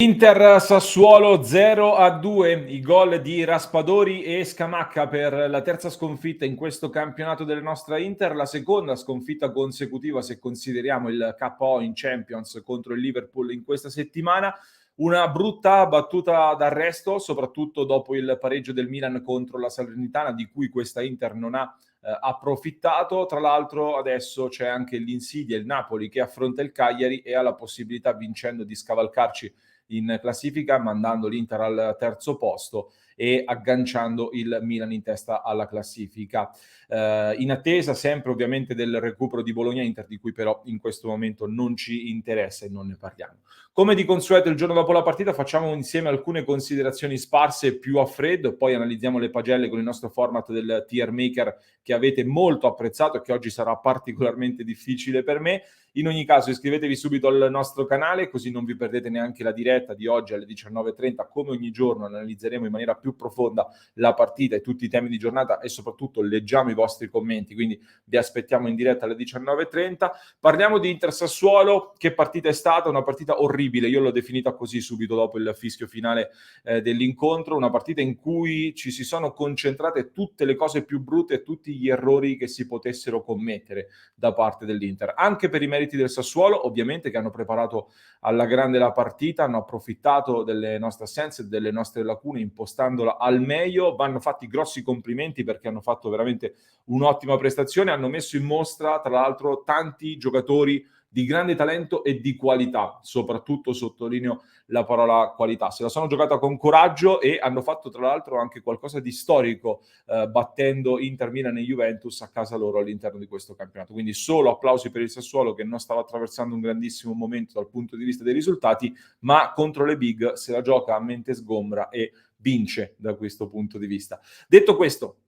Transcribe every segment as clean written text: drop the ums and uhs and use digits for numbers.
Inter Sassuolo 0-2, i gol di Raspadori e Scamacca per la terza sconfitta in questo campionato della nostra Inter, la seconda sconfitta consecutiva se consideriamo il KO in Champions contro il Liverpool in questa settimana. Una brutta battuta d'arresto, soprattutto dopo il pareggio del Milan contro la Salernitana, di cui questa Inter non ha approfittato. Tra l'altro adesso c'è anche l'insidia, il Napoli che affronta il Cagliari e ha la possibilità, vincendo, di scavalcarci in classifica, mandando l'Inter al terzo posto e agganciando il Milan in testa alla classifica. In attesa sempre ovviamente del recupero di Bologna-Inter, di cui però in questo momento non ci interessa e non ne parliamo. Come di consueto il giorno dopo la partita facciamo insieme alcune considerazioni sparse più a freddo, poi analizziamo le pagelle con il nostro format del tier maker che avete molto apprezzato e che oggi sarà particolarmente difficile per me. In ogni caso iscrivetevi subito al nostro canale, così non vi perdete neanche la diretta di oggi alle 19:30. Come ogni giorno analizzeremo in maniera più profonda la partita e tutti i temi di giornata e soprattutto leggiamo i vostri commenti, quindi vi aspettiamo in diretta alle 19:30. Parliamo di Inter Sassuolo. Che partita è stata? Una partita orribile, io l'ho definita così subito dopo il fischio finale dell'incontro, una partita in cui ci si sono concentrate tutte le cose più brutte e tutti gli errori che si potessero commettere da parte dell'Inter, anche per i meriti del Sassuolo, ovviamente, che hanno preparato alla grande la partita, hanno approfittato delle nostre assenze, delle nostre lacune, impostandola al meglio. Vanno fatti grossi complimenti perché hanno fatto veramente un'ottima prestazione, hanno messo in mostra tra l'altro tanti giocatori di grande talento e di qualità, soprattutto sottolineo la parola qualità. Se la sono giocata con coraggio e hanno fatto tra l'altro anche qualcosa di storico, battendo Inter, Milan e Juventus a casa loro all'interno di questo campionato. Quindi solo applausi per il Sassuolo, che non stava attraversando un grandissimo momento dal punto di vista dei risultati, ma contro le big se la gioca a mente sgombra e vince da questo punto di vista. Detto questo,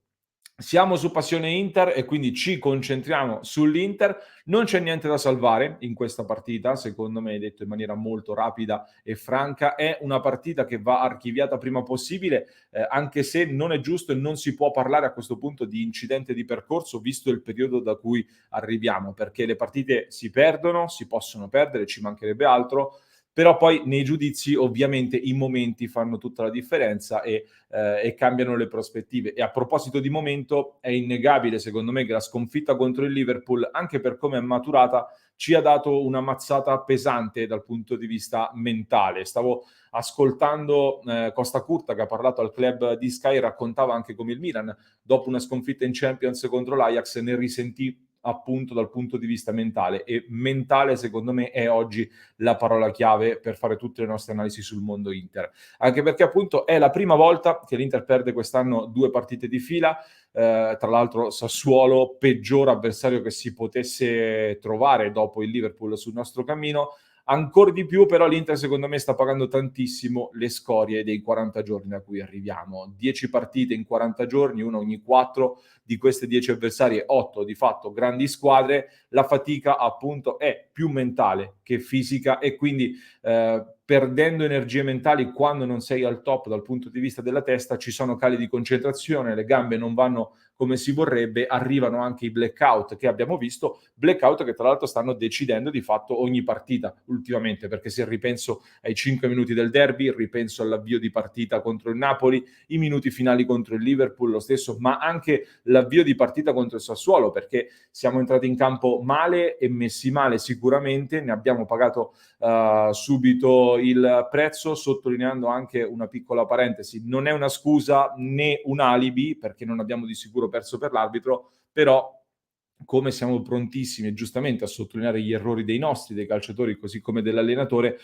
siamo su Passione Inter e quindi ci concentriamo sull'Inter. Non c'è niente da salvare in questa partita, secondo me, detto in maniera molto rapida e franca. È una partita che va archiviata prima possibile, anche se non è giusto e non si può parlare a questo punto di incidente di percorso, visto il periodo da cui arriviamo, perché le partite si perdono, si possono perdere, ci mancherebbe altro, però poi nei giudizi ovviamente i momenti fanno tutta la differenza e cambiano le prospettive. E a proposito di momento, è innegabile secondo me che la sconfitta contro il Liverpool, anche per come è maturata, ci ha dato una mazzata pesante dal punto di vista mentale. Stavo ascoltando Costa Curta, che ha parlato al club di Sky, raccontava anche come il Milan, dopo una sconfitta in Champions contro l'Ajax, ne risentì appunto dal punto di vista mentale, e mentale secondo me è oggi la parola chiave per fare tutte le nostre analisi sul mondo Inter, anche perché appunto è la prima volta che l'Inter perde quest'anno 2 partite di fila. Tra l'altro Sassuolo, peggior avversario che si potesse trovare dopo il Liverpool sul nostro cammino. Ancora di più però l'Inter secondo me sta pagando tantissimo le scorie dei 40 giorni da cui arriviamo. 10 partite in 40 giorni, una ogni 4, di queste 10 avversarie 8 di fatto grandi squadre. La fatica appunto è più mentale che fisica e quindi perdendo energie mentali quando non sei al top dal punto di vista della testa, ci sono cali di concentrazione, le gambe non vanno come si vorrebbe, arrivano anche i blackout che abbiamo visto, blackout che tra l'altro stanno decidendo di fatto ogni partita ultimamente, perché se ripenso ai 5 minuti del derby, ripenso all'avvio di partita contro il Napoli, i minuti finali contro il Liverpool lo stesso, ma anche l'avvio di partita contro il Sassuolo, perché siamo entrati in campo male e messi male sicuramente, ne abbiamo pagato subito il prezzo, sottolineando anche una piccola parentesi: non è una scusa né un alibi, perché non abbiamo di sicuro perso per l'arbitro, però come siamo prontissimi e giustamente a sottolineare gli errori dei nostri, dei calciatori, così come dell'allenatore,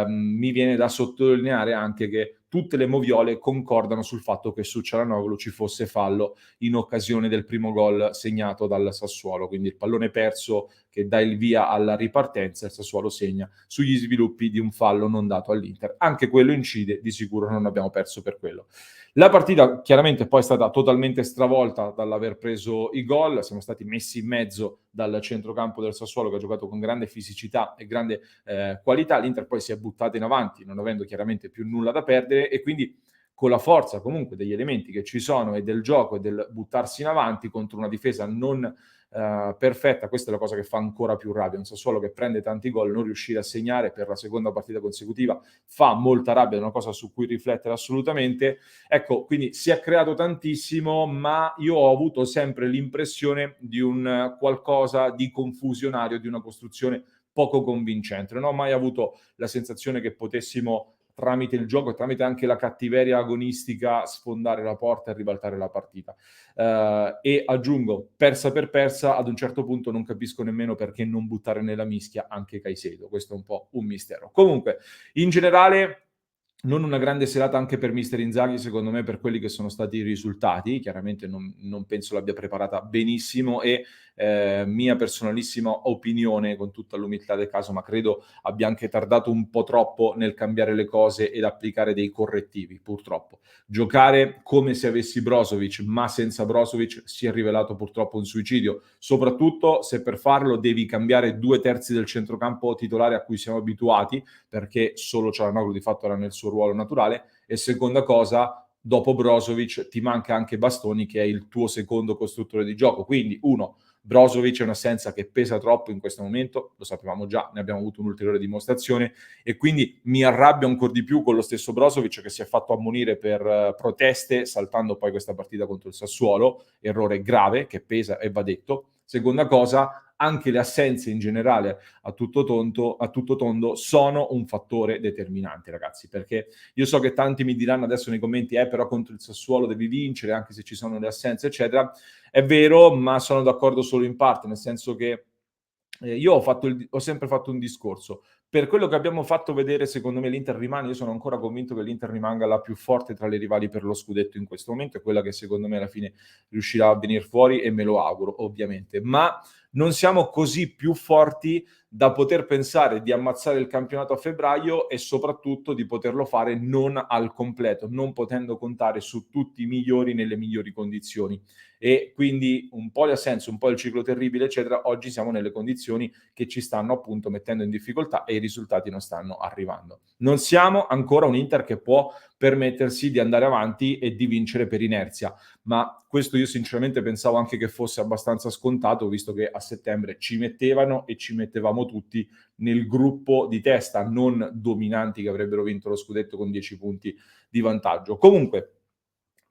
mi viene da sottolineare anche che tutte le moviole concordano sul fatto che su Cialanoglu ci fosse fallo in occasione del primo gol segnato dal Sassuolo, quindi il pallone perso che dà il via alla ripartenza, il Sassuolo segna sugli sviluppi di un fallo non dato all'Inter. Anche quello incide, di sicuro non abbiamo perso per quello. La partita chiaramente poi è stata totalmente stravolta dall'aver preso i gol, siamo stati messi in mezzo dal centrocampo del Sassuolo, che ha giocato con grande fisicità e grande qualità. L'Inter poi si è buttata in avanti non avendo chiaramente più nulla da perdere, e quindi con la forza comunque degli elementi che ci sono e del gioco e del buttarsi in avanti contro una difesa non perfetta. Questa è la cosa che fa ancora più rabbia. Un Sassuolo che prende tanti gol, non riuscire a segnare per la seconda partita consecutiva fa molta rabbia, è una cosa su cui riflettere assolutamente. Ecco, quindi si è creato tantissimo, ma io ho avuto sempre l'impressione di un qualcosa di confusionario, di una costruzione poco convincente. Non ho mai avuto la sensazione che potessimo, tramite il gioco e tramite anche la cattiveria agonistica, sfondare la porta e ribaltare la partita. E aggiungo, persa per persa, ad un certo punto non capisco nemmeno perché non buttare nella mischia anche Caicedo. Questo è un po' un mistero. Comunque, in generale, non una grande serata anche per mister Inzaghi, secondo me, per quelli che sono stati i risultati. Chiaramente non penso l'abbia preparata benissimo e mia personalissima opinione, con tutta l'umiltà del caso, ma credo abbia anche tardato un po' troppo nel cambiare le cose ed applicare dei correttivi, purtroppo. Giocare come se avessi Brozovic, ma senza Brozovic, si è rivelato purtroppo un suicidio, soprattutto se per farlo devi cambiare 2/3 del centrocampo titolare a cui siamo abituati, perché solo Çalhanoğlu di fatto era nel suo ruolo naturale, e seconda cosa, dopo Brozovic ti manca anche Bastoni, che è il tuo secondo costruttore di gioco. Quindi, uno, Brozovic è un'assenza che pesa troppo in questo momento, lo sapevamo già, ne abbiamo avuto un'ulteriore dimostrazione, e quindi mi arrabbio ancora di più con lo stesso Brozovic, che si è fatto ammonire per proteste, saltando poi questa partita contro il Sassuolo, errore grave che pesa e va detto. Seconda cosa, anche le assenze in generale a tutto tondo sono un fattore determinante, ragazzi, perché io so che tanti mi diranno adesso nei commenti, però contro il Sassuolo devi vincere anche se ci sono le assenze, eccetera. È vero, ma sono d'accordo solo in parte, nel senso che io ho sempre fatto un discorso. Per quello che abbiamo fatto vedere, secondo me l'Inter rimane, io sono ancora convinto che l'Inter rimanga la più forte tra le rivali per lo scudetto in questo momento, è quella che secondo me alla fine riuscirà a venir fuori e me lo auguro, ovviamente. Ma non siamo così più forti da poter pensare di ammazzare il campionato a febbraio e soprattutto di poterlo fare non al completo, non potendo contare su tutti i migliori nelle migliori condizioni. E quindi un po' le assenze, un po' il ciclo terribile, eccetera, oggi siamo nelle condizioni che ci stanno appunto mettendo in difficoltà e i risultati non stanno arrivando. Non siamo ancora un Inter che può permettersi di andare avanti e di vincere per inerzia, ma questo io sinceramente pensavo anche che fosse abbastanza scontato, visto che a settembre ci mettevano e ci mettevamo tutti nel gruppo di testa, non dominanti che avrebbero vinto lo scudetto con 10 punti di vantaggio. Comunque,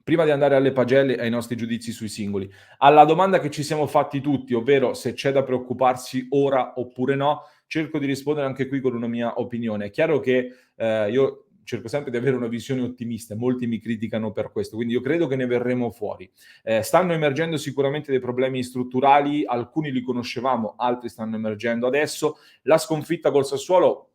prima di andare alle pagelle e ai nostri giudizi sui singoli, alla domanda che ci siamo fatti tutti, ovvero se c'è da preoccuparsi ora oppure no, cerco di rispondere anche qui con una mia opinione. È chiaro che io cerco sempre di avere una visione ottimista, molti mi criticano per questo, quindi io credo che ne verremo fuori. Stanno emergendo sicuramente dei problemi strutturali, alcuni li conoscevamo, altri stanno emergendo adesso. La sconfitta col Sassuolo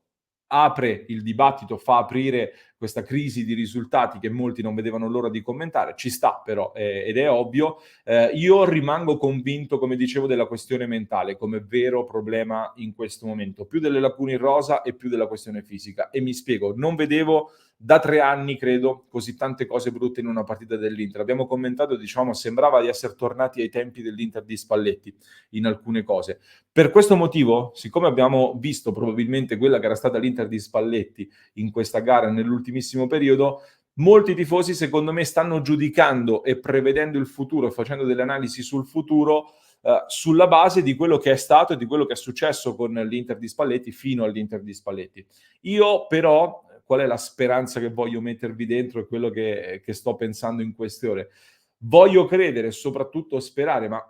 apre il dibattito, fa aprire questa crisi di risultati che molti non vedevano l'ora di commentare, ci sta però, ed è ovvio. Io rimango convinto, come dicevo, della questione mentale come vero problema in questo momento, più delle lacune in rosa e più della questione fisica. E mi spiego, non vedevo da 3 anni, credo, così tante cose brutte in una partita dell'Inter. Abbiamo commentato e diciamo, sembrava di essere tornati ai tempi dell'Inter di Spalletti in alcune cose. Per questo motivo, siccome abbiamo visto probabilmente quella che era stata l'Inter di Spalletti in questa gara nell'ultimissimo periodo, molti tifosi secondo me stanno giudicando e prevedendo il futuro, facendo delle analisi sul futuro sulla base di quello che è stato e di quello che è successo con l'Inter di Spalletti fino all'Inter di Spalletti. Io però, qual è la speranza che voglio mettervi dentro e quello che sto pensando in queste ore? Voglio credere e soprattutto sperare, ma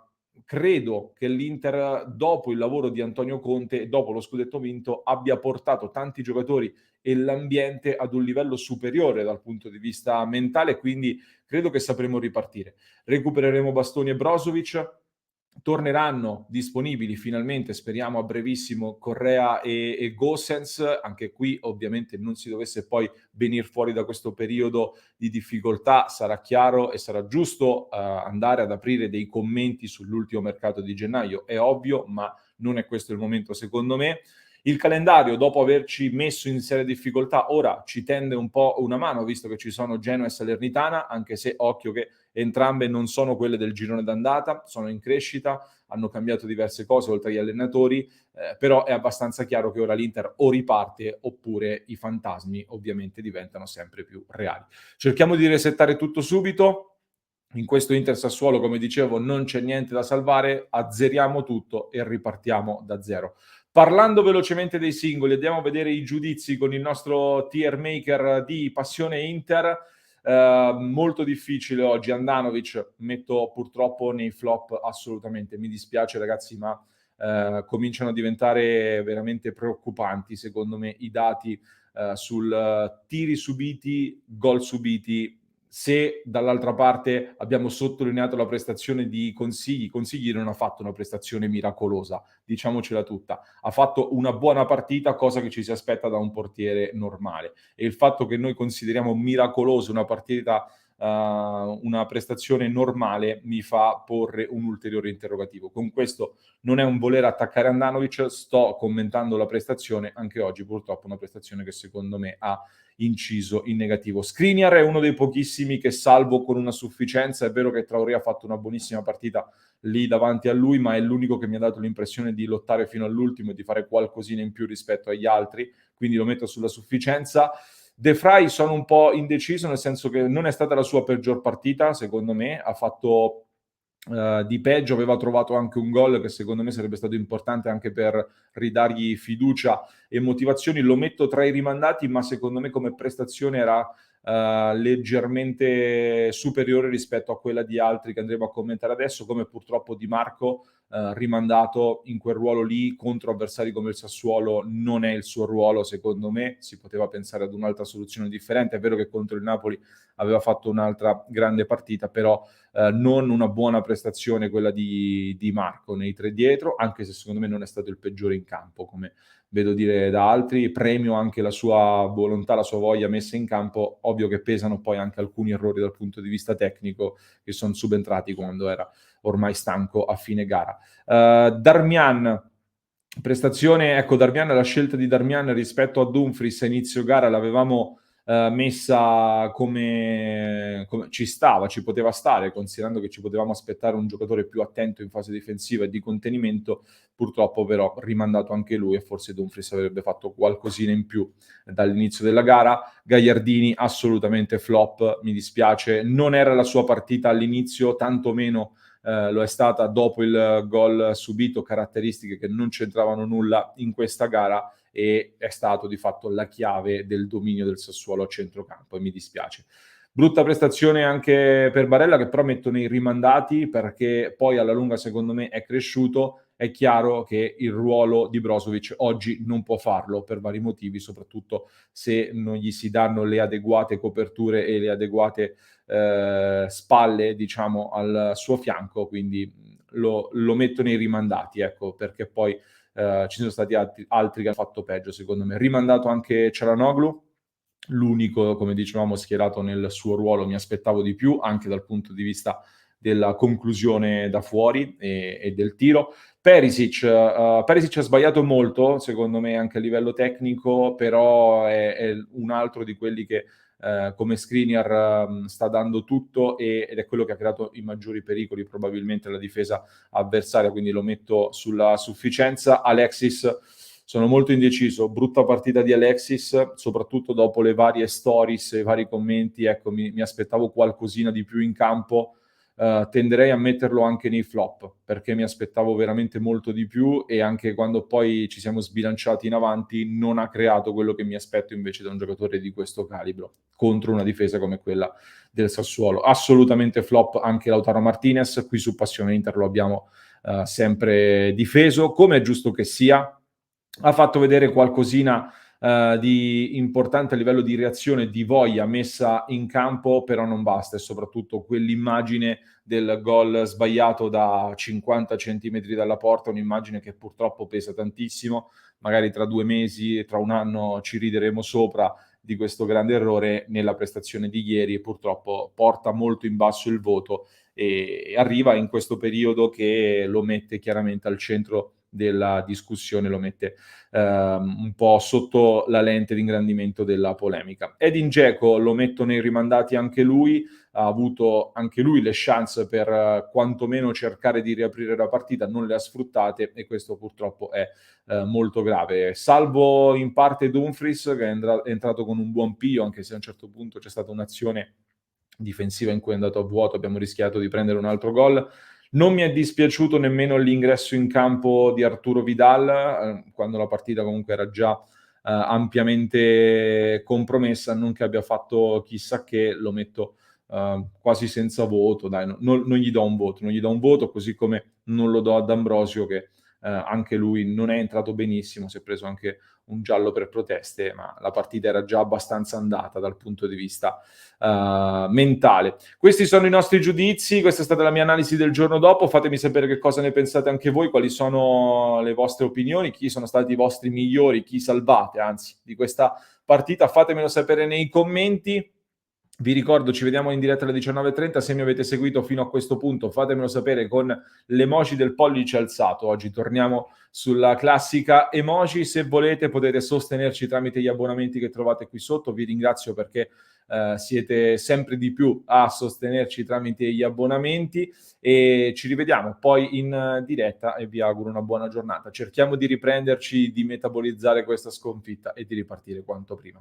credo che l'Inter, dopo il lavoro di Antonio Conte e dopo lo scudetto vinto, abbia portato tanti giocatori e l'ambiente ad un livello superiore dal punto di vista mentale, quindi credo che sapremo ripartire. Recupereremo Bastoni e Brozovic, torneranno disponibili finalmente, speriamo a brevissimo, Correa e Gosens. Anche qui ovviamente non si dovesse poi venir fuori da questo periodo di difficoltà, sarà chiaro e sarà giusto andare ad aprire dei commenti sull'ultimo mercato di gennaio, è ovvio, ma non è questo il momento secondo me. Il calendario, dopo averci messo in seria difficoltà, ora ci tende un po' una mano, visto che ci sono Genoa e Salernitana, anche se occhio che entrambe non sono quelle del girone d'andata, sono in crescita, hanno cambiato diverse cose oltre agli allenatori, però è abbastanza chiaro che ora l'Inter o riparte oppure i fantasmi ovviamente diventano sempre più reali. Cerchiamo di resettare tutto subito. In questo Inter Sassuolo, come dicevo, non c'è niente da salvare, azzeriamo tutto e ripartiamo da zero. Parlando velocemente dei singoli, andiamo a vedere i giudizi con il nostro tier maker di Passione Inter. Molto difficile oggi. Andanovic metto purtroppo nei flop assolutamente. Mi dispiace ragazzi, ma cominciano a diventare veramente preoccupanti secondo me i dati sul tiri subiti, gol subiti. Se dall'altra parte abbiamo sottolineato la prestazione di Consigli, Consigli non ha fatto una prestazione miracolosa, diciamocela tutta, ha fatto una buona partita, cosa che ci si aspetta da un portiere normale, e il fatto che noi consideriamo miracolosa una partita, una prestazione normale, mi fa porre un ulteriore interrogativo. Con questo non è un voler attaccare Andanovic, sto commentando la prestazione, anche oggi purtroppo una prestazione che secondo me ha inciso in negativo. Skriniar è uno dei pochissimi che salvo con una sufficienza, è vero che Traoré ha fatto una buonissima partita lì davanti a lui, ma è l'unico che mi ha dato l'impressione di lottare fino all'ultimo e di fare qualcosina in più rispetto agli altri, quindi lo metto sulla sufficienza. De Vrij sono un po' indeciso, nel senso che non è stata la sua peggior partita, secondo me, ha fatto di peggio, aveva trovato anche un gol che secondo me sarebbe stato importante anche per ridargli fiducia e motivazioni. Lo metto tra i rimandati, ma secondo me come prestazione era leggermente superiore rispetto a quella di altri che andremo a commentare adesso, come purtroppo Di Marco, rimandato in quel ruolo lì contro avversari come il Sassuolo. Non è il suo ruolo, secondo me, si poteva pensare ad un'altra soluzione differente. È vero che contro il Napoli aveva fatto un'altra grande partita, però non una buona prestazione quella di Marco nei tre dietro, anche se secondo me non è stato il peggiore in campo, come vedo dire da altri. Premio anche la sua volontà, la sua voglia messa in campo. Ovvio che pesano poi anche alcuni errori dal punto di vista tecnico che sono subentrati quando era ormai stanco a fine gara. Darmian, prestazione, ecco, Darmian, la scelta di Darmian rispetto a Dumfries a inizio gara l'avevamo messa come ci stava, ci poteva stare, considerando che ci potevamo aspettare un giocatore più attento in fase difensiva e di contenimento. Purtroppo però rimandato anche lui, e forse Dumfries avrebbe fatto qualcosina in più dall'inizio della gara. Gagliardini assolutamente flop, mi dispiace, non era la sua partita all'inizio, tantomeno lo è stata dopo il gol subito, caratteristiche che non c'entravano nulla in questa gara, e è stato di fatto la chiave del dominio del Sassuolo a centrocampo, e mi dispiace. Brutta prestazione anche per Barella, che però metto nei rimandati perché poi alla lunga secondo me è cresciuto. È chiaro che il ruolo di Brozovic oggi non può farlo per vari motivi, soprattutto se non gli si danno le adeguate coperture e le adeguate spalle, diciamo, al suo fianco, quindi lo metto nei rimandati, ecco, perché poi ci sono stati altri che hanno fatto peggio, secondo me. Rimandato anche Çalhanoğlu, l'unico, come dicevamo, schierato nel suo ruolo. Mi aspettavo di più, anche dal punto di vista della conclusione da fuori e del tiro. Perisic ha sbagliato molto, secondo me, anche a livello tecnico, però è un altro di quelli che come Skriniar sta dando tutto, ed è quello che ha creato i maggiori pericoli probabilmente alla difesa avversaria, quindi lo metto sulla sufficienza. Alexis, sono molto indeciso, brutta partita di Alexis, soprattutto dopo le varie stories e i vari commenti. Ecco, mi aspettavo qualcosina di più in campo. Tenderei a metterlo anche nei flop, perché mi aspettavo veramente molto di più, e anche quando poi ci siamo sbilanciati in avanti non ha creato quello che mi aspetto invece da un giocatore di questo calibro contro una difesa come quella del Sassuolo. Assolutamente flop anche Lautaro Martinez, qui su Passione Inter lo abbiamo sempre difeso, come è giusto che sia. Ha fatto vedere qualcosina di importante a livello di reazione, di voglia messa in campo, però non basta, e soprattutto quell'immagine del gol sbagliato da 50 centimetri dalla porta, un'immagine che purtroppo pesa tantissimo. Magari tra 2 mesi, tra un anno ci rideremo sopra di questo grande errore. Nella prestazione di ieri e purtroppo porta molto in basso il voto, e arriva in questo periodo che lo mette chiaramente al centro della discussione, lo mette un po' sotto la lente di ingrandimento della polemica. Edin Dzeko lo metto nei rimandati anche lui, ha avuto anche lui le chance per quantomeno cercare di riaprire la partita, non le ha sfruttate e questo purtroppo è molto grave. Salvo in parte Dumfries che è entrato con un buon pio, anche se a un certo punto c'è stata un'azione difensiva in cui è andato a vuoto, abbiamo rischiato di prendere un altro gol. Non mi è dispiaciuto nemmeno l'ingresso in campo di Arturo Vidal, quando la partita comunque era già ampiamente compromessa, non che abbia fatto chissà che, lo metto quasi senza voto, dai, non gli do un voto, non gli do un voto, così come non lo do ad Ambrosio che anche lui non è entrato benissimo, si è preso anche un giallo per proteste, ma la partita era già abbastanza andata dal punto di vista mentale. Questi sono i nostri giudizi, questa è stata la mia analisi del giorno dopo, fatemi sapere che cosa ne pensate anche voi, quali sono le vostre opinioni, chi sono stati i vostri migliori, chi salvate, anzi, di questa partita, fatemelo sapere nei commenti. Vi ricordo, ci vediamo in diretta alle 19:30. Se mi avete seguito fino a questo punto, fatemelo sapere con l'emoji del pollice alzato. Oggi torniamo sulla classica emoji. Se volete, potete sostenerci tramite gli abbonamenti che trovate qui sotto. Vi ringrazio perché siete sempre di più a sostenerci tramite gli abbonamenti. E ci rivediamo poi in diretta e vi auguro una buona giornata. Cerchiamo di riprenderci, di metabolizzare questa sconfitta e di ripartire quanto prima.